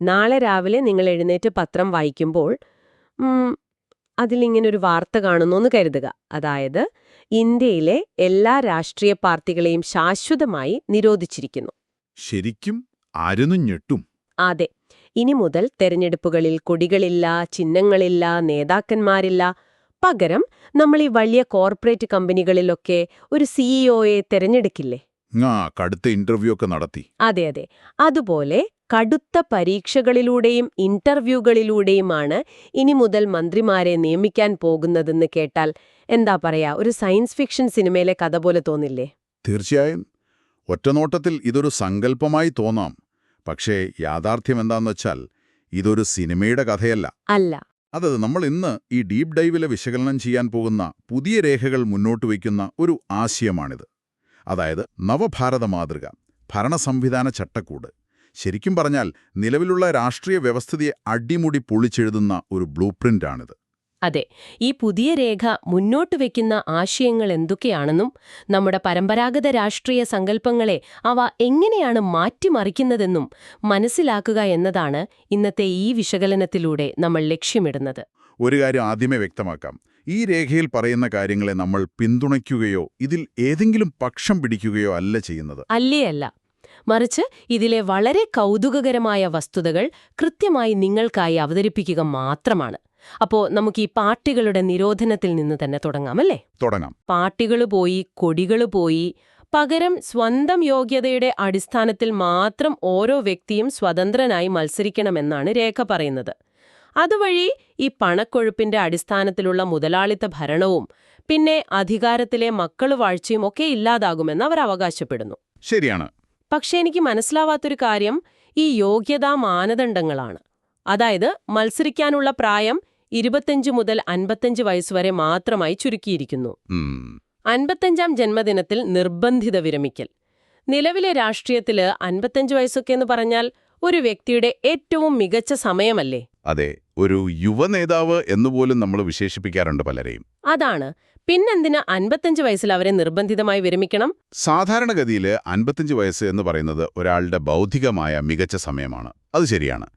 നാളെ രാവിലെ നിങ്ങൾ എഴുന്നേറ്റ് പത്രം വായിക്കുമ്പോൾ ഉം, അതിലിങ്ങനൊരു വാർത്ത കാണുന്നു കരുതുക. അതായത് ഇന്ത്യയിലെ എല്ലാ രാഷ്ട്രീയ പാർട്ടികളെയും ശാശ്വതമായി നിരോധിച്ചിരിക്കുന്നു. ശരിക്കും ആരെന്നും ഞെട്ടും. അതെ. ഇനി മുതൽ തെരഞ്ഞെടുപ്പുകളിൽ കൊടികളില്ല, ചിഹ്നങ്ങളില്ല, നേതാക്കന്മാരില്ല. പകരം നമ്മൾ ഈ വലിയ കോർപ്പറേറ്റ് കമ്പനികളിലൊക്കെ ഒരു സിഇഒയെ തെരഞ്ഞെടുക്കില്ലേ? കടുത്ത ഇന്റർവ്യൂ ഒക്കെ നടത്തി. അതെ അതെ. അതുപോലെ കടുത്ത പരീക്ഷകളിലൂടെയും ഇന്റർവ്യൂകളിലൂടെയുമാണ് ഇനി മുതൽ മന്ത്രിമാരെ നിയമിക്കാൻ പോകുന്നതെന്ന് കേട്ടാൽ എന്താ പറയാ, ഒരു സയൻസ് ഫിക്ഷൻ സിനിമയിലെ കഥ പോലെ തോന്നില്ലേ? തീർച്ചയായും. ഒറ്റനോട്ടത്തിൽ ഇതൊരു സങ്കല്പമായി തോന്നാം. പക്ഷേ യാഥാർത്ഥ്യം എന്താന്ന് വെച്ചാൽ ഇതൊരു സിനിമയുടെ കഥയല്ല. അല്ല. അത് നമ്മൾ ഇന്ന് ഈ ഡീപ് ഡൈവിലെ വിശകലനം ചെയ്യാൻ പോകുന്ന പുതിയ രേഖകൾ മുന്നോട്ട് വയ്ക്കുന്ന ഒരു ആശയമാണിത്. അതായത് നവഭാരത മാതൃക, ഭരണസംവിധാന ചട്ടക്കൂട്. ശരിക്കും പറഞ്ഞാൽ നിലവിലുള്ള രാഷ്ട്രീയ വ്യവസ്ഥിതിയെ അടിമുടി പൊളിച്ചെഴുതുന്ന ഒരു ബ്ലൂ പ്രിന്റാണിത്. അതെ. ഈ പുതിയ രേഖ മുന്നോട്ട് വയ്ക്കുന്ന ആശയങ്ങൾ എന്തൊക്കെയാണെന്നും നമ്മുടെ പരമ്പരാഗത രാഷ്ട്രീയ സങ്കല്പങ്ങളെ അവ എങ്ങനെയാണ് മാറ്റിമറിക്കുന്നതെന്നും മനസ്സിലാക്കുക എന്നതാണ് ഇന്നത്തെ ഈ വിശകലനത്തിലൂടെ നമ്മൾ ലക്ഷ്യമിടുന്നത്. ഒരു കാര്യം ആദ്യമേ വ്യക്തമാക്കാം. ഈ രേഖയിൽ പറയുന്ന കാര്യങ്ങളെ നമ്മൾ പിന്തുണയ്ക്കുകയോ ഇതിൽ ഏതെങ്കിലും പക്ഷം പിടിക്കുകയോ അല്ല ചെയ്യുന്നത്. അല്ല. മറിച്ച് ഇതിലെ വളരെ കൗതുകകരമായ വസ്തുതകൾ കൃത്യമായി നിങ്ങൾക്കായി അവതരിപ്പിക്കുക മാത്രമാണ്. അപ്പോ നമുക്ക് ഈ പാർട്ടികളുടെ നിരോധനത്തിൽ നിന്ന് തന്നെ തുടങ്ങാമല്ലേ? തുടങ്ങാം. പാർട്ടികൾ പോയി, കൊടികൾ പോയി. പകരം സ്വന്തം യോഗ്യതയുടെ അടിസ്ഥാനത്തിൽ മാത്രം ഓരോ വ്യക്തിയും സ്വതന്ത്രനായി മത്സരിക്കണമെന്നാണ് രേഖ പറയുന്നത്. അതുവഴി ഈ പണക്കൊഴുപ്പിന്റെ അടിസ്ഥാനത്തിലുള്ള മുതലാളിത്ത ഭരണവും പിന്നെ അധികാരത്തിലെ മക്കളുവാഴ്ചയും ഒക്കെ ഇല്ലാതാകുമെന്ന് അവർ അവകാശപ്പെടുന്നു. ശരിയാണ്. പക്ഷെ എനിക്ക് മനസ്സിലാവാത്തൊരു കാര്യം ഈ യോഗ്യതാ മാനദണ്ഡങ്ങളാണ്. അതായത് മത്സരിക്കാനുള്ള പ്രായം 25 മുതൽ 55 വയസ്സുവരെ മാത്രമായി ചുരുക്കിയിരിക്കുന്നു. 55ാം ജന്മദിനത്തിൽ നിർബന്ധിത വിരമിക്കൽ. നിലവിലെ രാഷ്ട്രീയത്തില് 55 വയസ്സൊക്കെ എന്ന് പറഞ്ഞാൽ ഒരു വ്യക്തിയുടെ ഏറ്റവും മികച്ച സമയമല്ലേ? അതെ, ഒരു യുവനേതാവ് എന്നുപോലും നമ്മൾ വിശേഷിപ്പിക്കാറുണ്ട് പലരെയും. അതാണ്. പിന്നെന്തിനാ 55 വയസ്സിൽ അവരെ നിർബന്ധിതമായി വിരമിക്കണം? സാധാരണഗതിയിൽ 55 വയസ്സ് എന്ന് പറയുന്നത് ഒരാളുടെ ബൗദ്ധികമായ മികച്ച സമയമാണ്. അത് ശരിയാണ്.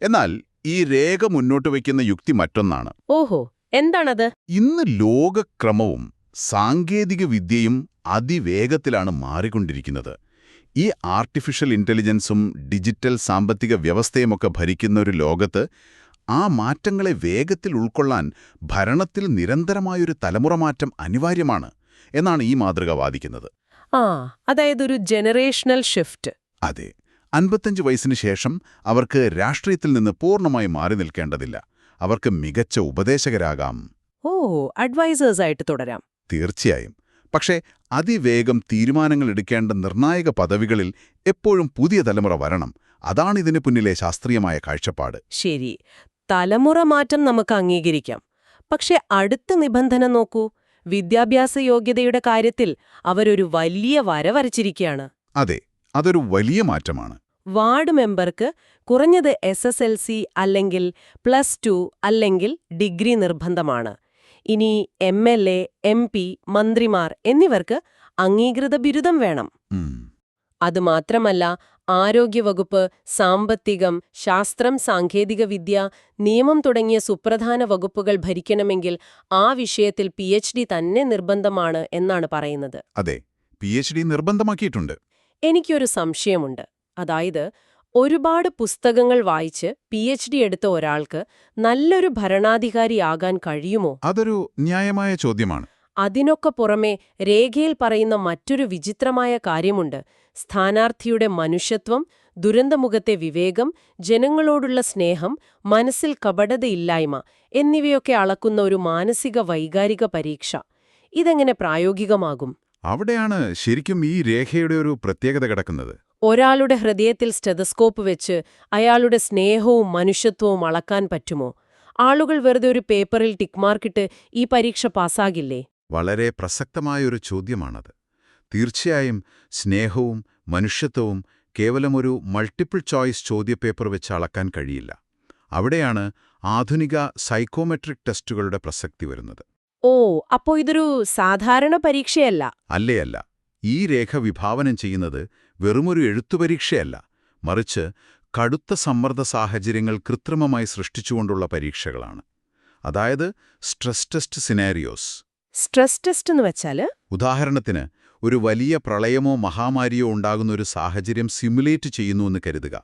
എന്നാൽ ഈ രേഖ മുന്നോട്ട് വയ്ക്കുന്ന യുക്തി മറ്റൊന്നാണ്. ഓഹോ, എന്താണത്? ഇന്ന് ലോകക്രമവും സാങ്കേതിക വിദ്യയും അതിവേഗത്തിലാണ് മാറിക്കൊണ്ടിരിക്കുന്നത്. ഈ ആർട്ടിഫിഷ്യൽ ഇന്റലിജൻസും ഡിജിറ്റൽ സാമ്പത്തിക വ്യവസ്ഥയുമൊക്കെ ഭരിക്കുന്ന ഒരു ലോകത്ത് ആ മാറ്റങ്ങളെ വേഗത്തിൽ ഉൾക്കൊള്ളാൻ ഭരണത്തിൽ നിരന്തരമായൊരു തലമുറമാറ്റം അനിവാര്യമാണ് എന്നാണ് ഈ മാതൃക വാദിക്കുന്നത്. അതായത് ഒരു ജനറേഷണൽ ഷിഫ്റ്റ്. അതെ. 55 വയസ്സിന് ശേഷം അവർക്ക് രാഷ്ട്രീയത്തിൽ നിന്ന് പൂർണ്ണമായി മാറി നിൽക്കേണ്ടതില്ല. അവർക്ക് മികച്ച ഉപദേശകരാകാം. അഡ്വൈസേഴ്സായിട്ട് തുടരാം. തീർച്ചയായും. പക്ഷേ അതിവേഗം തീരുമാനങ്ങൾ എടുക്കേണ്ട നിർണായക പദവികളിൽ എപ്പോഴും പുതിയ തലമുറ വരണം. അതാണിതിന് പിന്നിലെ ശാസ്ത്രീയമായ കാഴ്ചപ്പാട്. ശരി, തലമുറ മാറ്റം നമുക്ക് അംഗീകരിക്കാം. പക്ഷെ അടുത്ത നിബന്ധന നോക്കൂ. വിദ്യാഭ്യാസ യോഗ്യതയുടെ കാര്യത്തിൽ അവരൊരു വലിയ വര വരച്ചിരിക്കുകയാണ്. അതെ, അതൊരു വലിയ മാറ്റമാണ്. വാർഡ് മെമ്പർക്ക് കുറഞ്ഞത് SSLC അല്ലെങ്കിൽ +2 അല്ലെങ്കിൽ ഡിഗ്രി നിർബന്ധമാണ്. ഇനി MLA, MP, മന്ത്രിമാർ എന്നിവർക്ക് അംഗീകൃത ബിരുദം വേണം. അതുമാത്രമല്ല, ആരോഗ്യവകുപ്പ്, സാമ്പത്തികം, ശാസ്ത്രം, സാങ്കേതികവിദ്യ, നിയമം തുടങ്ങിയ സുപ്രധാന വകുപ്പുകൾ ഭരിക്കണമെങ്കിൽ ആ വിഷയത്തിൽ PhD തന്നെ നിർബന്ധമാണ് എന്നാണ് പറയുന്നത്. അതെ, PhD നിർബന്ധമാക്കിയിട്ടുണ്ട്. എനിക്കൊരു സംശയമുണ്ട്. അതായത് ഒരുപാട് പുസ്തകങ്ങൾ വായിച്ച് PhD എടുത്ത ഒരാൾക്ക് നല്ലൊരു ഭരണാധികാരിയാകാൻ കഴിയുമോ? അതൊരു ന്യായമായ ചോദ്യമാണ്. അതിനൊക്കെ പുറമെ രേഖയിൽ പറയുന്ന മറ്റൊരു വിചിത്രമായ കാര്യമുണ്ട്. സ്ഥാനാർത്ഥിയുടെ മനുഷ്യത്വം, ദുരന്തമുഖത്തെ വിവേകം, ജനങ്ങളോടുള്ള സ്നേഹം, മനസ്സിൽ കപടതയില്ലായ്മ എന്നിവയൊക്കെ അളക്കുന്ന ഒരു മാനസിക വൈകാരിക പരീക്ഷ. ഇതെങ്ങനെ പ്രായോഗികമാകും? അവിടെയാണ് ശരിക്കും ഈ രേഖയുടെ ഒരു പ്രത്യേകത കിടക്കുന്നത്. ഒരാളുടെ ഹൃദയത്തിൽ സ്റ്റെതസ്കോപ്പ് വെച്ച് അയാളുടെ സ്നേഹവും മനുഷ്യത്വവും അളക്കാൻ പറ്റുമോ? ആളുകൾ വെറുതെ ഒരു പേപ്പറിൽ ടിക്ക് മാർക്കിട്ട് ഈ പരീക്ഷ പാസ്സാകില്ലേ? വളരെ പ്രസക്തമായൊരു ചോദ്യമാണത്. തീർച്ചയായും സ്നേഹവും മനുഷ്യത്വവും കേവലം ഒരു മൾട്ടിപ്പിൾ ചോയ്സ് ചോദ്യപേപ്പർ വെച്ച് അളക്കാൻ കഴിയില്ല. അവിടെയാണ് ആധുനിക സൈക്കോമെട്രിക് ടെസ്റ്റുകളുടെ പ്രസക്തി വരുന്നത്. അപ്പോ ഇതൊരു സാധാരണ പരീക്ഷയല്ല? അല്ല. ഈ രേഖ വിഭാവനം ചെയ്യുന്നത് വെറുമൊരു എഴുത്തുപരീക്ഷയല്ല, മറിച്ച് കടുത്ത സമ്മർദ്ദ സാഹചര്യങ്ങൾ കൃത്രിമമായി സൃഷ്ടിച്ചുകൊണ്ടുള്ള പരീക്ഷകളാണ്. അതായത് stress test scenarios. Stress test എന്ന് വെച്ചാൽ ഉദാഹരണത്തിന്, ഒരു വലിയ പ്രളയമോ മഹാമാരിയോ ഉണ്ടാകുന്ന ഒരു സാഹചര്യം സിമുലേറ്റ് ചെയ്യുന്നുവെന്ന് കരുതുക.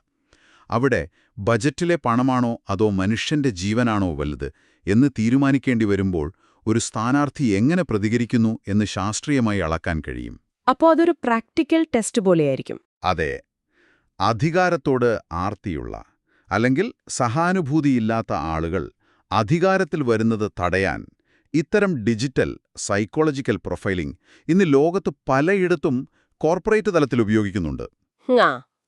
അവിടെ ബജറ്റിലെ പണമാണോ അതോ മനുഷ്യന്റെ ജീവനാണോ വലുത് എന്ന് തീരുമാനിക്കേണ്ടി വരുമ്പോൾ ഒരു സ്ഥാനാർത്ഥി എങ്ങനെ പ്രതികരിക്കുന്നു എന്ന് ശാസ്ത്രീയമായി അളക്കാൻ കഴിയും. അപ്പോൾ അതൊരു പ്രാക്ടിക്കൽ ടെസ്റ്റ് പോലെയായിരിക്കും. അതെ. അധികാരത്തോട് ആർത്തിയുള്ള അല്ലെങ്കിൽ സഹാനുഭൂതിയില്ലാത്ത ആളുകൾ അധികാരത്തിൽ വരുന്നത് തടയാൻ ഇത്തരം ഡിജിറ്റൽ സൈക്കോളജിക്കൽ പ്രൊഫൈലിംഗ് ഇന്ന് ലോകത്ത് പലയിടത്തും കോർപ്പറേറ്റ് തലത്തിൽ ഉപയോഗിക്കുന്നുണ്ട്.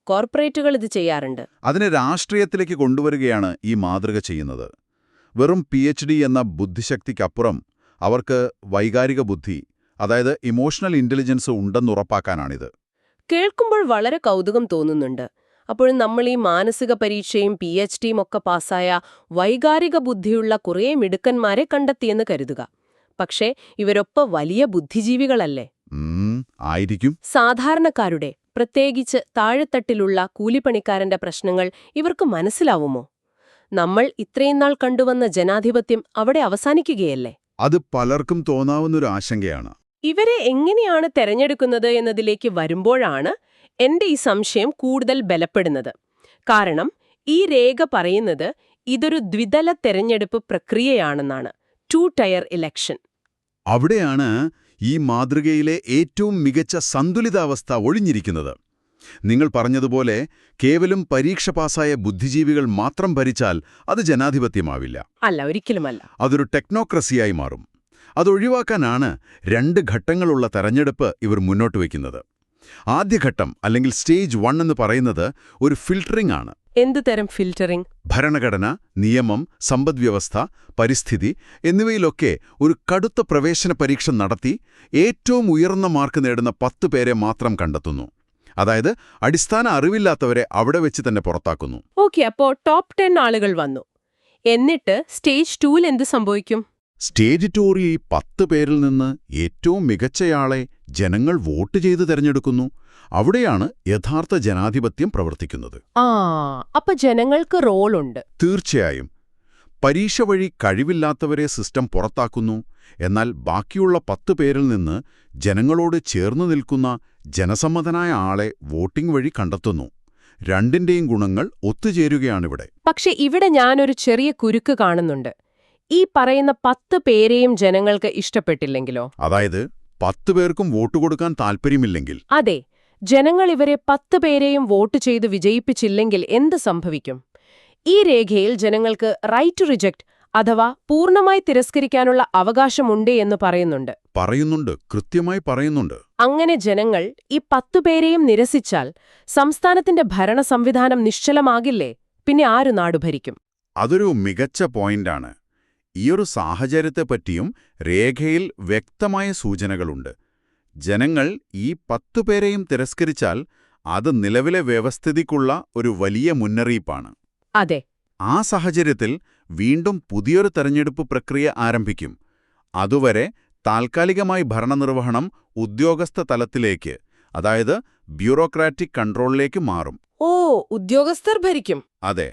കോർപ്പറേറ്റുകൾ ഇത് ചെയ്യാറുണ്ട്. അതിനെ രാഷ്ട്രീയത്തിലേക്ക് കൊണ്ടുവരികയാണ് ഈ മാതൃക ചെയ്യുന്നത്. വെറും PhD എന്ന ബുദ്ധിശക്തിക്കപ്പുറം അവർക്ക് വൈകാരിക ബുദ്ധി, അതായത് ഇമോഷണൽ ഇന്റലിജൻസ് ഉണ്ടെന്നുറപ്പാക്കാനാണിത്. കേൾക്കുമ്പോൾ വളരെ കൗതുകം തോന്നുന്നുണ്ട്. അപ്പോൾ നമ്മൾ ഈ മാനസിക പരീക്ഷയും PhDയും ഒക്കെ പാസ്സായ വൈകാരിക ബുദ്ധിയുള്ള കുറേ മിടുക്കന്മാരെ കണ്ടെത്തിയെന്ന് കരുതുക. പക്ഷേ ഇവരൊപ്പം വലിയ ബുദ്ധിജീവികളല്ലേ? ആയിരിക്കും. സാധാരണക്കാരുടെ, പ്രത്യേകിച്ച് താഴെത്തട്ടിലുള്ള കൂലിപ്പണിക്കാരന്റെ പ്രശ്നങ്ങൾ ഇവർക്ക് മനസ്സിലാവുമോ? നമ്മൾ ഇത്രയും നാൾ കണ്ടുവന്ന ജനാധിപത്യം അവിടെ അവസാനിക്കുകയല്ലേ? അത് പലർക്കും തോന്നാവുന്നൊരു ആശങ്കയാണ്. ഇവരെ എങ്ങനെയാണ് തെരഞ്ഞെടുക്കുന്നത് എന്നതിലേക്ക് വരുമ്പോഴാണ് എന്റെ ഈ സംശയം കൂടുതൽ ബലപ്പെടുന്നത്. കാരണം ഈ രേഖ പറയുന്നത് ഇതൊരു ദ്വിതല തെരഞ്ഞെടുപ്പ് പ്രക്രിയയാണെന്നാണ്. 2 ടയർ ഇലക്ഷൻ. അവിടെയാണ് ഈ മാതൃകയിലെ ഏറ്റവും മികച്ച സന്തുലിതാവസ്ഥ ഒളിഞ്ഞിരിക്കുന്നത്. നിങ്ങൾ പറഞ്ഞതുപോലെ കേവലം പരീക്ഷ പാസായ ബുദ്ധിജീവികൾ മാത്രം ഭരിച്ചാൽ അത് ജനാധിപത്യമാവില്ല. അല്ല, ഒരിക്കലുമല്ല. അതൊരു ടെക്നോക്രസിയായി മാറും. അതൊഴിവാക്കാനാണ് 2 ഘട്ടങ്ങളുള്ള തെരഞ്ഞെടുപ്പ് ഇവർ മുന്നോട്ട് വയ്ക്കുന്നത്. ആദ്യഘട്ടം അല്ലെങ്കിൽ സ്റ്റേജ് 1 എന്ന് പറയുന്നത് ഒരു ഫിൽട്ടറിംഗ് ആണ്. എന്ത് തരം ഫിൽട്ടറിംഗ്? ഭരണഘടന, നിയമം, സമ്പദ്വ്യവസ്ഥ, പരിസ്ഥിതി എന്നിവയിലൊക്കെ ഒരു കടുത്ത പ്രവേശന പരീക്ഷ നടത്തി ഏറ്റവും ഉയർന്ന മാർക്ക് നേടുന്ന 10 പേരെ മാത്രം കണ്ടെത്തുന്നു. അതായത് അടിസ്ഥാന അറിവില്ലാത്തവരെ അവിടെ വെച്ച് തന്നെ പുറത്താക്കുന്നു. ഓക്കെ, അപ്പോൾ ടോപ്പ് 10 ആളുകൾ വന്നു. എന്നിട്ട് സ്റ്റേജ് 2-ൽ എന്ത് സംഭവിക്കും? സ്റ്റേജ് 2-ൽ ഈ 10 പേരിൽ നിന്ന് ഏറ്റവും മികച്ചയാളെ ജനങ്ങൾ വോട്ട് ചെയ്ത് തെരഞ്ഞെടുക്കുന്നു. അവിടെയാണ് യഥാർത്ഥ ജനാധിപത്യം പ്രവർത്തിക്കുന്നത്. അപ്പൊ ജനങ്ങൾക്ക് റോളുണ്ട്. തീർച്ചയായും. പരീക്ഷ വഴി കഴിവില്ലാത്തവരെ സിസ്റ്റം പുറത്താക്കുന്നു. എന്നാൽ ബാക്കിയുള്ള 10 പേരിൽ നിന്ന് ജനങ്ങളോട് ചേർന്നു നിൽക്കുന്ന ജനസമ്മതനായ ആളെ വോട്ടിംഗ് വഴി കണ്ടെത്തുന്നു. രണ്ടിന്റെയും ഗുണങ്ങൾ ഒത്തുചേരുകയാണിവിടെ. പക്ഷെ ഇവിടെ ഞാനൊരു ചെറിയ കുരുക്ക് കാണുന്നുണ്ട്. ഈ പറയുന്ന 10 പേരെയും ജനങ്ങൾക്ക് ഇഷ്ടപ്പെട്ടില്ലെങ്കിലോ? അതായത് 10 പേർക്കും വോട്ട് കൊടുക്കാൻ താൽപ്പര്യമില്ലെങ്കിൽ? അതെ, ജനങ്ങൾ ഇവരെ 10 പേരെയും വോട്ട് ചെയ്ത് വിജയിപ്പിച്ചില്ലെങ്കിൽ എന്ത് സംഭവിക്കും? ഈ രേഖയിൽ ജനങ്ങൾക്ക് റൈറ്റ് ടു റിജക്ട് അഥവാ പൂർണ്ണമായി തിരസ്കരിക്കാനുള്ള അവകാശമുണ്ട് എന്ന് പറയുന്നുണ്ട്. കൃത്യമായി പറയുന്നുണ്ട്. അങ്ങനെ ജനങ്ങൾ ഈ 10 പേരെയും നിരസിച്ചാൽ സംസ്ഥാനത്തിന്റെ ഭരണ സംവിധാനം നിശ്ചലമാകില്ലേ? പിന്നെ ആരു നാടു ഭരിക്കും? അതൊരു മികച്ച പോയിന്റാണ്. ഈയൊരു സാഹചര്യത്തെപ്പറ്റിയും രേഖയിൽ വ്യക്തമായ സൂചനകളുണ്ട്. ജനങ്ങൾ ഈ 10 പേരെയും തിരസ്കരിച്ചാൽ അത് നിലവിലെ വ്യവസ്ഥിതിക്കുള്ള ഒരു വലിയ മുന്നറിയിപ്പാണ്. അതെ. ആ സാഹചര്യത്തിൽ വീണ്ടും പുതിയൊരു തെരഞ്ഞെടുപ്പ് പ്രക്രിയ ആരംഭിക്കും. അതുവരെ താൽക്കാലികമായി ഭരണനിർവഹണം ഉദ്യോഗസ്ഥ തലത്തിലേക്ക്, അതായത് ബ്യൂറോക്രാറ്റിക് കൺട്രോളിലേക്ക് മാറും. ഉദ്യോഗസ്ഥർ ഭരിക്കും. അതെ.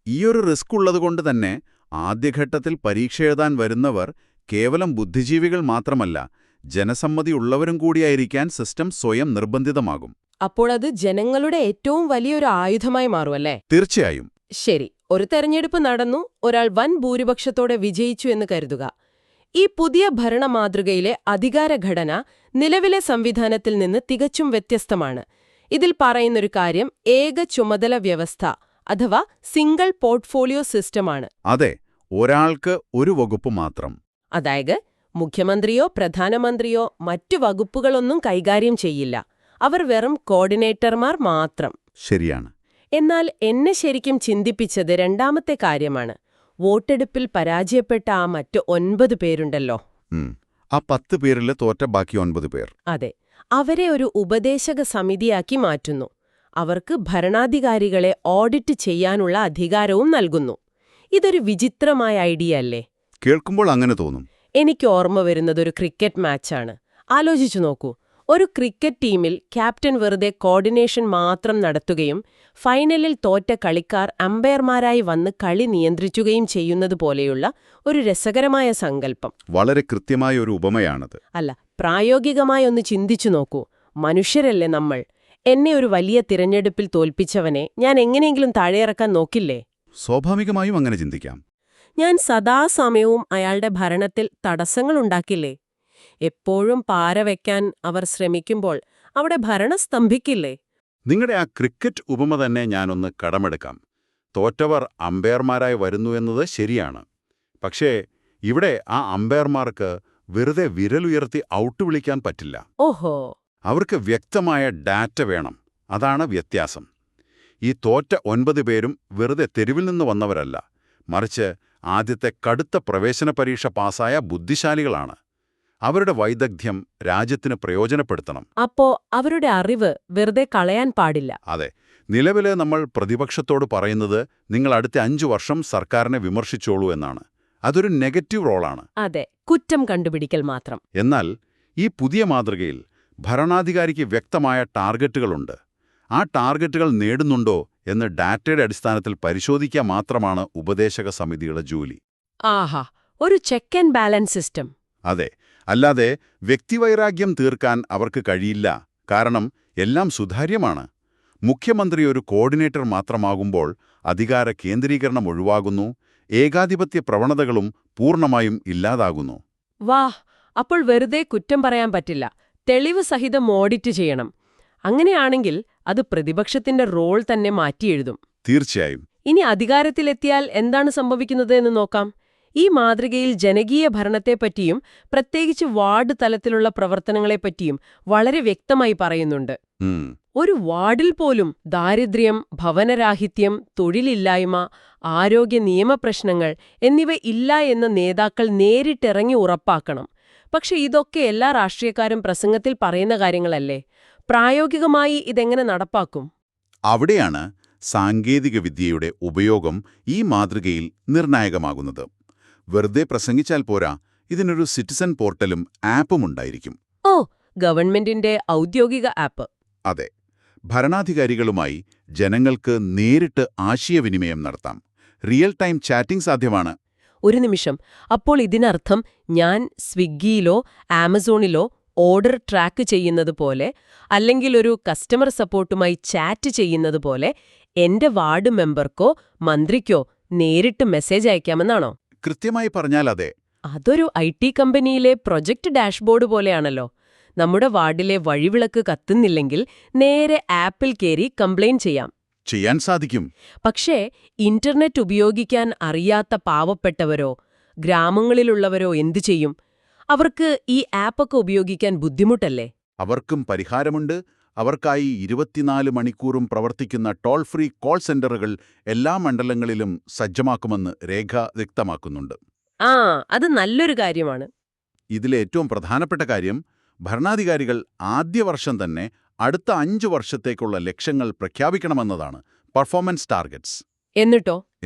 ഈയൊരു റിസ്ക് ഉള്ളതുകൊണ്ട് തന്നെ ആദ്യഘട്ടത്തിൽ പരീക്ഷ എഴുതാൻ വരുന്നവർ കേവലം ബുദ്ധിജീവികൾ മാത്രമല്ല, ജനസമ്മതിയുള്ളവരും കൂടിയായിരിക്കാൻ സിസ്റ്റം സ്വയം നിർബന്ധിതമാകും. അപ്പോൾ അത് ജനങ്ങളുടെ ഏറ്റവും വലിയൊരു ആയുധമായി മാറുമല്ലേ? തീർച്ചയായും. ശരി, ഒരു തെരഞ്ഞെടുപ്പ് നടന്നു, ഒരാൾ വൻ ഭൂരിപക്ഷത്തോടെ വിജയിച്ചു എന്ന് കരുതുക. ഈ പുതിയ ഭരണമാതൃകയിലെ അധികാരഘടന നിലവിലെ സംവിധാനത്തിൽ നിന്ന് തികച്ചും വ്യത്യസ്തമാണ്. ഇതിൽ പറയുന്നൊരു കാര്യം ഏക ചുമതല വ്യവസ്ഥ അഥവാ സിംഗിൾ പോർട്ട്ഫോളിയോ സിസ്റ്റമാണ്. അതെ, ഒരാൾക്ക് ഒരു വകുപ്പ് മാത്രം. അതായത് മുഖ്യമന്ത്രിയോ പ്രധാനമന്ത്രിയോ മറ്റു വകുപ്പുകളൊന്നും കൈകാര്യം ചെയ്യില്ല. അവർ വെറും കോർഡിനേറ്റർമാർ മാത്രം. ശരിയാണ്. എന്നാൽ എന്നെ ശരിക്കും ചിന്തിപ്പിച്ചത് രണ്ടാമത്തെ കാര്യമാണ്. വോട്ടെടുപ്പിൽ പരാജയപ്പെട്ട ആ മറ്റ് 9 പേരുണ്ടല്ലോ. ആ 10 പേരിൽ തോറ്റ ബാക്കി 9 പേർ. അതെ, അവരെ ഒരു ഉപദേശക സമിതിയാക്കി മാറ്റുന്നു. അവർക്ക് ഭരണാധികാരികളെ ഓഡിറ്റ് ചെയ്യാനുള്ള അധികാരവും നൽകുന്നു. ഇതൊരു വിചിത്രമായ ഐഡിയ അല്ലേ? കേൾക്കുമ്പോൾ അങ്ങനെ തോന്നും. എനിക്ക് ഓർമ്മ വരുന്നതൊരു ക്രിക്കറ്റ് മാച്ചാണ്. ആലോചിച്ചു നോക്കൂ. ഒരു ക്രിക്കറ്റ് ടീമിൽ ക്യാപ്റ്റൻ വെറുതെ കോർഡിനേഷൻ മാത്രം നടത്തുകയും ഫൈനലിൽ തോറ്റ കളിക്കാർ അമ്പയർമാരായി വന്ന് കളി നിയന്ത്രിക്കുകയും ചെയ്യുന്നതുപോലെയുള്ള ഒരു രസകരമായ സങ്കല്പം. വളരെ കൃത്യമായ ഒരു ഉപമയാണത്. അല്ല, പ്രായോഗികമായൊന്ന് ചിന്തിച്ചു നോക്കൂ. മനുഷ്യരല്ലേ നമ്മൾ. എന്നെ ഒരു വലിയ തിരഞ്ഞെടുപ്പിൽ തോൽപ്പിച്ചവനെ ഞാൻ എങ്ങനെയെങ്കിലും താഴെയിറക്കാൻ നോക്കില്ലേ? സ്വാഭാവികമായും അങ്ങനെ ചിന്തിക്കാം. ഞാൻ സദാസമയവും അയാളുടെ ഭരണത്തിൽ തടസ്സങ്ങളുണ്ടാക്കില്ലേ? എപ്പോഴും പാര വയ്ക്കാൻ അവർ ശ്രമിക്കുമ്പോൾ അവിടെ ഭരണം സ്തംഭിക്കില്ലേ? നിങ്ങളുടെ ആ ക്രിക്കറ്റ് ഉപമ തന്നെ ഞാനൊന്ന് കടമെടുക്കാം. തോറ്റവർ അമ്പയർമാരായി വരുന്നു എന്നത് ശരിയാണ്. പക്ഷേ ഇവിടെ ആ അമ്പയർമാർക്ക് വെറുതെ വിരലുയർത്തി ഔട്ട് വിളിക്കാൻ പറ്റില്ല. ഓഹോ. അവർക്ക് വ്യക്തമായ ഡാറ്റ വേണം. അതാണ് വ്യത്യാസം. ഈ തോറ്റ 9 പേരും വെറുതെ തെരുവിൽ നിന്ന് വന്നവരല്ല, മറിച്ച് ആദ്യത്തെ കടുത്ത പ്രവേശന പരീക്ഷ പാസായ ബുദ്ധിശാലികളാണ്. അവരുടെ വൈദഗ്ധ്യം രാജ്യത്തിന് പ്രയോജനപ്പെടുത്തണം. അപ്പോ അവരുടെ അറിവ് വെറുതെ കളയാൻ പാടില്ല. അതെ. നിലവില് നമ്മൾ പ്രതിപക്ഷത്തോട് പറയുന്നത് നിങ്ങൾ അടുത്ത 5 വർഷം സർക്കാരിനെ വിമർശിച്ചോളൂ എന്നാണ്. അതൊരു നെഗറ്റീവ് റോളാണ്. അതെ, കുറ്റം കണ്ടുപിടിക്കൽ മാത്രം. എന്നാൽ ഈ പുതിയ മാതൃകയിൽ ഭരണാധികാരിക്ക് വ്യക്തമായ ടാർഗറ്റുകളുണ്ട്. ആ ടാർഗറ്റുകൾ നേടുന്നുണ്ടോ എന്ന് ഡാറ്റയുടെ അടിസ്ഥാനത്തിൽ പരിശോധിക്കുക മാത്രമാണ് ഉപദേശക സമിതിയുടെ ജോലി. ആഹാ, ഒരു ചെക്ക് ആൻഡ് ബാലൻസ് സിസ്റ്റം. അതെ. അല്ലാതെ വ്യക്തിവൈരാഗ്യം തീർക്കാൻ അവർക്ക് കഴിയില്ല. കാരണം എല്ലാം സുതാര്യമാണ്. മുഖ്യമന്ത്രി ഒരു കോർഡിനേറ്റർ മാത്രമാകുമ്പോൾ അധികാര കേന്ദ്രീകരണം ഒഴിവാകുന്നു, ഏകാധിപത്യ പ്രവണതകളും പൂർണ്ണമായും ഇല്ലാതാകുന്നു. വാഹ്, അപ്പോൾ വെറുതെ കുറ്റം പറയാൻ പറ്റില്ല. തെളിവ് സഹിതം ഓഡിറ്റ് ചെയ്യണം. അങ്ങനെയാണെങ്കിൽ അത് പ്രതിപക്ഷത്തിന്റെ റോൾ തന്നെ മാറ്റിയെഴുതും. തീർച്ചയായും. ഇനി അധികാരത്തിലെത്തിയാൽ എന്താണ് സംഭവിക്കുന്നത് എന്ന് നോക്കാം. ഈ മാതൃകയിൽ ജനകീയ ഭരണത്തെപ്പറ്റിയും പ്രത്യേകിച്ച് വാർഡ് തലത്തിലുള്ള പ്രവർത്തനങ്ങളെപ്പറ്റിയും വളരെ വ്യക്തമായി പറയുന്നുണ്ട്. ഒരു വാർഡിൽ പോലും ദാരിദ്ര്യം, ഭവനരാഹിത്യം, തൊഴിലില്ലായ്മ, ആരോഗ്യ നിയമപ്രശ്നങ്ങൾ എന്നിവ ഇല്ല എന്ന് നേതാക്കൾ നേരിട്ടിറങ്ങി ഉറപ്പാക്കണം. പക്ഷെ ഇതൊക്കെ എല്ലാ രാഷ്ട്രീയക്കാരും പ്രസംഗത്തിൽ പറയുന്ന കാര്യങ്ങളല്ലേ? പ്രായോഗികമായി ഇതെങ്ങനെ നടപ്പാക്കും? അവിടെയാണ് സാങ്കേതികവിദ്യയുടെ ഉപയോഗം ഈ മാതൃകയിൽ നിർണായകമാകുന്നത്. വെറുതെ പ്രസംഗിച്ചാൽ പോരാ, ഇതിനൊരു സിറ്റിസൺ പോർട്ടലും ആപ്പും ഉണ്ടായിരിക്കും. ഓ, ഗവൺമെന്റിന്റെ ഔദ്യോഗിക ആപ്പ്. അതെ. ഭരണാധികാരികളുമായി ജനങ്ങൾക്ക് നേരിട്ട് ആശയവിനിമയം നടത്താം. റിയൽ ടൈം ചാറ്റിംഗ് സാധ്യമാണ്. ഒരു നിമിഷം, അപ്പോൾ ഇതിനർത്ഥം ഞാൻ സ്വിഗ്ഗിയിലോ ആമസോണിലോ ഓർഡർ ട്രാക്ക് ചെയ്യുന്നത് പോലെ, അല്ലെങ്കിൽ ഒരു കസ്റ്റമർ സപ്പോർട്ടുമായി ചാറ്റ് ചെയ്യുന്നത് പോലെ എന്റെ വാർഡ് മെമ്പർക്കോ മന്ത്രിക്കോ നേരിട്ട് മെസ്സേജ് അയക്കാമെന്നാണോ? കൃത്യമായി പറഞ്ഞാൽ അതെ. അതൊരു IT കമ്പനിയിലെ പ്രൊജക്ട് ഡാഷ്ബോർഡ് പോലെയാണല്ലോ. നമ്മുടെ വാർഡിലെ വഴിവിളക്ക് കത്തുന്നില്ലെങ്കിൽ നേരെ ആപ്പിൽ കയറി കംപ്ലയിന്റ് ചെയ്യാൻ സാധിക്കും. പക്ഷേ ഇന്റർനെറ്റ് ഉപയോഗിക്കാൻ അറിയാത്ത പാവപ്പെട്ടവരോ ഗ്രാമങ്ങളിലുള്ളവരോ എന്തു ചെയ്യും? അവർക്ക് ഈ ആപ്പൊക്കെ ഉപയോഗിക്കാൻ ബുദ്ധിമുട്ടല്ലേ? അവർക്കും പരിഹാരമുണ്ട്. അവർക്കായി 24 മണിക്കൂറും പ്രവർത്തിക്കുന്ന ടോൾ ഫ്രീ കോൾ സെന്ററുകൾ എല്ലാ മണ്ഡലങ്ങളിലും സജ്ജമാക്കുമെന്ന് രേഖ വ്യക്തമാക്കുന്നുണ്ട്. അത് നല്ലൊരു കാര്യമാണ്. ഇതിലെ ഏറ്റവും പ്രധാനപ്പെട്ട കാര്യം, ഭരണാധികാരികൾ ആദ്യ വർഷം തന്നെ അടുത്ത 5 വർഷത്തേക്കുള്ള ലക്ഷ്യങ്ങൾ പ്രഖ്യാപിക്കണമെന്നതാണ്. Performance targets.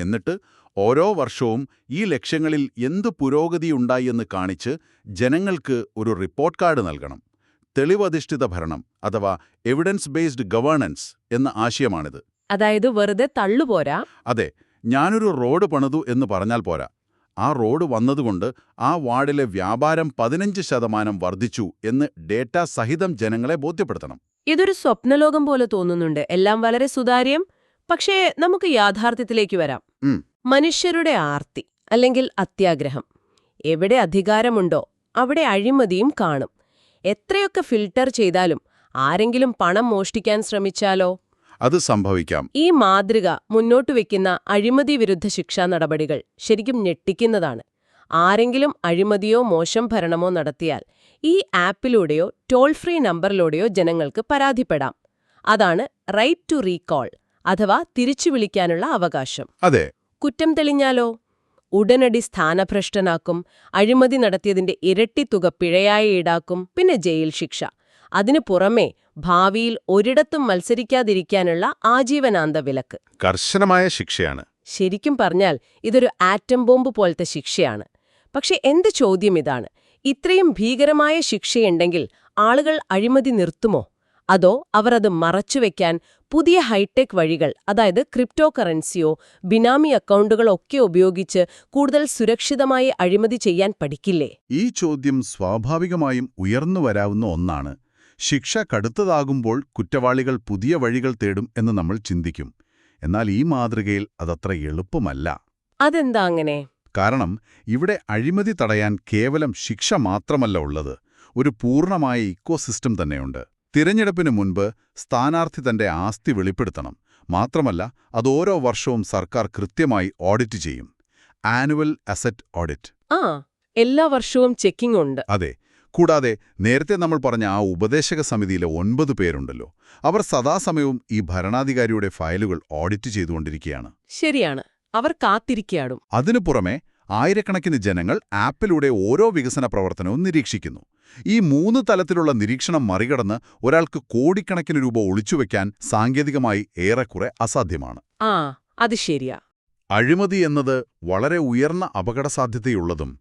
എന്നിട്ട് ഓരോ വർഷവും ഈ ലക്ഷ്യങ്ങളിൽ എന്തു പുരോഗതിയുണ്ടായി എന്ന് കാണിച്ച് ജനങ്ങൾക്ക് ഒരു റിപ്പോർട്ട് കാർഡ് നൽകണം. തെളിവധിഷ്ഠിത ഭരണം അഥവാ എവിഡൻസ് ബേസ്ഡ് ഗവേണൻസ് എന്ന ആശയമാണിത്. അതായത് വെറുതെ തള്ളുപോരാ. അതെ. ഞാനൊരു റോഡ് പണിതു എന്ന് പറഞ്ഞാൽ പോരാ. ആ റോഡ് വന്നതുകൊണ്ട് ആ വാർഡിലെ വ്യാപാരം 15% വർദ്ധിച്ചു എന്ന് ഡേറ്റ സഹിതം ജനങ്ങളെ ബോധ്യപ്പെടുത്തണം. ഇതൊരു സ്വപ്നലോകം പോലെ തോന്നുന്നുണ്ട്. എല്ലാം വളരെ സുതാര്യം. പക്ഷേ നമുക്ക് യാഥാർത്ഥ്യത്തിലേക്ക് വരാം. മനുഷ്യരുടെ ആർത്തി അല്ലെങ്കിൽ അത്യാഗ്രഹം. എവിടെ അധികാരമുണ്ടോ അവിടെ അഴിമതിയും കാണും. എത്രയൊക്കെ ഫിൽട്ടർ ചെയ്താലും ആരെങ്കിലും പണം മോഷ്ടിക്കാൻ ശ്രമിച്ചാലോ? അത് സംഭവിക്കാം. ഈ മാതൃക മുന്നോട്ട് വയ്ക്കുന്ന അഴിമതി വിരുദ്ധ ശിക്ഷാ നടപടികൾ ശരിക്കും ഞെട്ടിക്കുന്നതാണ്. ആരെങ്കിലും അഴിമതിയോ മോശം ഭരണമോ നടത്തിയാൽ ഈ ആപ്പിലൂടെയോ ടോൾ ഫ്രീ നമ്പറിലൂടെയോ ജനങ്ങൾക്ക് പരാതിപ്പെടാം. അതാണ് റൈറ്റ് ടു റീകോൾ അഥവാ തിരിച്ചു വിളിക്കാനുള്ള അവകാശം. അതെ. കുറ്റം തെളിഞ്ഞാലോ? ഉടനടി സ്ഥാനഭ്രഷ്ടനാക്കും, അഴിമതി നടത്തിയതിന്റെ ഇരട്ടി തുക പിഴയായി ഈടാക്കും, പിന്നെ ജയിൽ ശിക്ഷ. അതിനു പുറമെ ഭാവിയിൽ ഒരിടത്തും മത്സരിക്കാതിരിക്കാനുള്ള ആജീവനാന്ത വിലക്ക്. കർശനമായ ശിക്ഷയാണ്. ശരിക്കും പറഞ്ഞാൽ ഇതൊരു ആറ്റം ബോംബ് പോലത്തെ ശിക്ഷയാണ്. പക്ഷെ എന്ത് ചോദ്യം ഇതാണ്, ഇത്രയും ഭീകരമായ ശിക്ഷയുണ്ടെങ്കിൽ ആളുകൾ അഴിമതി നിർത്തുമോ? അതോ അവർ അത് മറച്ചുവെക്കാൻ പുതിയ ഹൈടെക് വഴികൾ, അതായത് ക്രിപ്റ്റോ കറൻസിയോ ബിനാമി അക്കൗണ്ടുകളോ ഒക്കെ ഉപയോഗിച്ച് കൂടുതൽ സുരക്ഷിതമായി അഴിമതി ചെയ്യാൻ പഠിക്കില്ലേ? ഈ ചോദ്യം സ്വാഭാവികമായും ഉയർന്നു വരാവുന്ന ഒന്നാണ്. ശിക്ഷ കടുത്തതാകുമ്പോൾ കുറ്റവാളികൾ പുതിയ വഴികൾ തേടും എന്ന് നമ്മൾ ചിന്തിക്കും. എന്നാൽ ഈ മാതൃകയിൽ അതത്ര എളുപ്പമല്ല. അതെന്താ അങ്ങനെ? കാരണം ഇവിടെ അഴിമതി തടയാൻ കേവലം ശിക്ഷ മാത്രമല്ല ഉള്ളത്, ഒരു പൂർണ്ണമായ ഇക്കോസിസ്റ്റം തന്നെയുണ്ട്. തിരഞ്ഞെടുപ്പിന് മുൻപ് സ്ഥാനാർത്ഥി തന്റെ ആസ്തി വെളിപ്പെടുത്തണം. മാത്രമല്ല, അത് ഓരോ വർഷവും സർക്കാർ കൃത്യമായി ഓഡിറ്റ് ചെയ്യും. Annual asset audit. എല്ലാ വർഷവും ചെക്കിംഗ് ഉണ്ട്. അതെ. കൂടാതെ നേരത്തെ നമ്മൾ പറഞ്ഞ ആ ഉപദേശക സമിതിയിലെ 9 പേരുണ്ടല്ലോ, അവർ സദാസമയവും ഈ ഭരണാധികാരിയുടെ ഫയലുകൾ ഓഡിറ്റ് ചെയ്തുകൊണ്ടിരിക്കുകയാണ്. ശരിയാണ്, അവർ കാത്തിരിക്കാടും. അതിനു പുറമെ ആയിരക്കണക്കിന് ജനങ്ങൾ ആപ്പിലൂടെ ഓരോ വികസന പ്രവർത്തനവും നിരീക്ഷിക്കുന്നു. ഈ 3 തലത്തിലുള്ള നിരീക്ഷണം മറികടന്ന് ഒരാൾക്ക് കോടിക്കണക്കിന് രൂപ ഒളിച്ചുവെക്കാൻ സാങ്കേതികമായി ഏറെക്കുറെ അസാധ്യമാണ്. അത് ശരിയാ. അഴിമതി എന്നത് വളരെ ഉയർന്ന അപകടസാധ്യതയുള്ളതും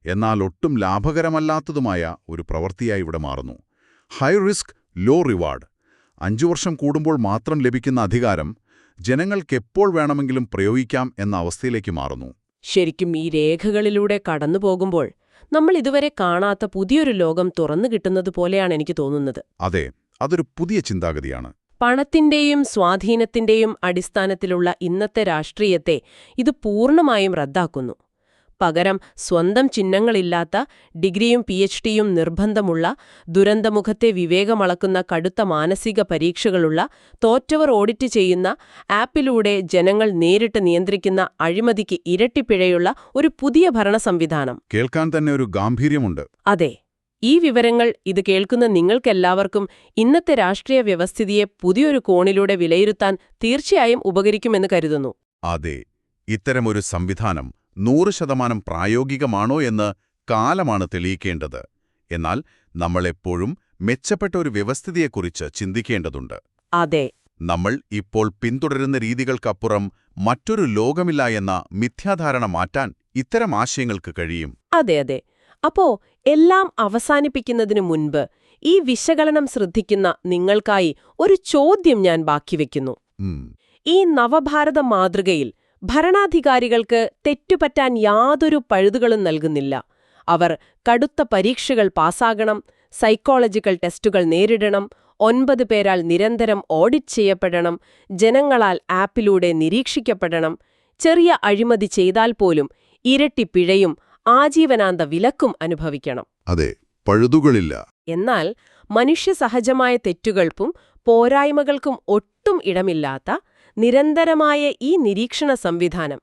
എന്നാൽ ഒട്ടും ലാഭകരമല്ലാത്തതുമായ ഒരു പ്രവൃത്തിയായി ഇവിടെ മാറുന്നു. High risk law reward. 5 വർഷം കൂടുമ്പോൾ മാത്രം ലഭിക്കുന്ന അധികാരം ജനങ്ങൾക്കെപ്പോൾ വേണമെങ്കിലും പ്രയോഗിക്കാം എന്ന അവസ്ഥയിലേക്ക് മാറുന്നു. ശരിക്കും ഈ രേഖകളിലൂടെ കടന്നുപോകുമ്പോൾ നമ്മൾ ഇതുവരെ കാണാത്ത പുതിയൊരു ലോകം തുറന്നു കിട്ടുന്നതുപോലെയാണ് എനിക്ക് തോന്നുന്നത്. അതെ, അതൊരു പുതിയ ചിന്താഗതിയാണ്. പണത്തിന്റെയും സ്വാധീനത്തിന്റെയും അടിസ്ഥാനത്തിലുള്ള ഇന്നത്തെ രാഷ്ട്രീയത്തെ ഇത് പൂർണ്ണമായും റദ്ദാക്കുന്നു. പകരം സ്വന്തം ചിഹ്നങ്ങളില്ലാത്ത, ഡിഗ്രിയും PhDയും നിർബന്ധമുള്ള, ദുരന്തമുഖത്തെ വിവേകമളക്കുന്ന കടുത്ത മാനസിക പരീക്ഷകളുള്ള, തോറ്റവർ ഓഡിറ്റ് ചെയ്യുന്ന, ആപ്പിലൂടെ ജനങ്ങൾ നേരിട്ട് നിയന്ത്രിക്കുന്ന, അഴിമതിക്ക് ഇരട്ടിപ്പിഴയുള്ള ഒരു പുതിയ ഭരണ സംവിധാനം. കേൾക്കാൻ തന്നെ ഒരു ഗാംഭീര്യമുണ്ട്. അതെ. ഈ വിവരങ്ങൾ ഇത് കേൾക്കുന്ന നിങ്ങൾക്കെല്ലാവർക്കും ഇന്നത്തെ രാഷ്ട്രീയ വ്യവസ്ഥിതിയെ പുതിയൊരു കോണിലൂടെ വിലയിരുത്താൻ തീർച്ചയായും ഉപകരിക്കുമെന്ന് കരുതുന്നു. അതെ, ഇത്തരമൊരു സംവിധാനം 100% പ്രായോഗികമാണോ എന്ന് കാലമാണ് തെളിയിക്കേണ്ടത്. എന്നാൽ നമ്മളെപ്പോഴും മെച്ചപ്പെട്ട ഒരു വ്യവസ്ഥിതിയെക്കുറിച്ച് ചിന്തിക്കേണ്ടതുണ്ട്. അതെ. നമ്മൾ ഇപ്പോൾ പിന്തുടരുന്ന രീതികൾക്കപ്പുറം മറ്റൊരു ലോകമില്ല എന്ന മിഥ്യാധാരണ മാറ്റാൻ ഇത്തരം ആശയങ്ങൾക്ക് കഴിയും. അതെ. അപ്പോ എല്ലാം അവസാനിപ്പിക്കുന്നതിനു മുൻപ് ഈ വിശകലനം ശ്രദ്ധിക്കുന്ന നിങ്ങൾക്കായി ഒരു ചോദ്യം ഞാൻ ബാക്കിവെക്കുന്നു. ഈ നവഭാരത മാതൃകയിൽ ഭരണാധികാരികൾക്ക് തെറ്റുപറ്റാൻ യാതൊരു പഴുതുകളും നൽകുന്നില്ല. അവർ കടുത്ത പരീക്ഷകൾ പാസ്സാകണം, സൈക്കോളജിക്കൽ ടെസ്റ്റുകൾ നേരിടണം, 9 പേരാൽ നിരന്തരം ഓഡിറ്റ് ചെയ്യപ്പെടണം, ജനങ്ങളാൽ ആപ്പിലൂടെ നിരീക്ഷിക്കപ്പെടണം, ചെറിയ അഴിമതി ചെയ്താൽ പോലും ഇരട്ടി പിഴയും ആജീവനാന്ത വിലക്കും അനുഭവിക്കണം. അതെ, പഴുതുകളില്ല. എന്നാൽ മനുഷ്യസഹജമായ തെറ്റുകൾക്കും പോരായ്മകൾക്കും ഒട്ടും ഇടമില്ലാത്ത നിരന്തരമായ ഈ നിരീക്ഷണ സംവിധാനം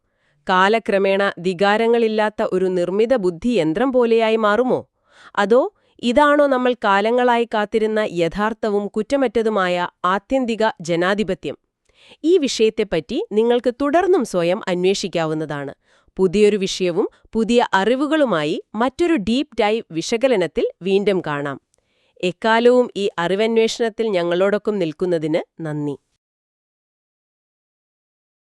കാലക്രമേണ വികാരങ്ങളില്ലാത്ത ഒരു നിർമ്മിത ബുദ്ധിയന്ത്രം പോലെയായി മാറുമോ? അതോ ഇതാണോ നമ്മൾ കാലങ്ങളായി കാത്തിരുന്ന യഥാർത്ഥവും കുറ്റമറ്റതുമായ ആത്യന്തിക ജനാധിപത്യം? ഈ വിഷയത്തെപ്പറ്റി നിങ്ങൾക്ക് തുടർന്നും സ്വയം അന്വേഷിക്കാവുന്നതാണ്. പുതിയൊരു വിഷയവും പുതിയ അറിവുകളുമായി മറ്റൊരു ഡീപ് ഡൈവ് വിശകലനത്തിൽ വീണ്ടും കാണാം. എക്കാലവും ഈ അറിവന്വേഷണത്തിൽ ഞങ്ങളോടൊപ്പം നിൽക്കുന്നതിന് നന്ദി.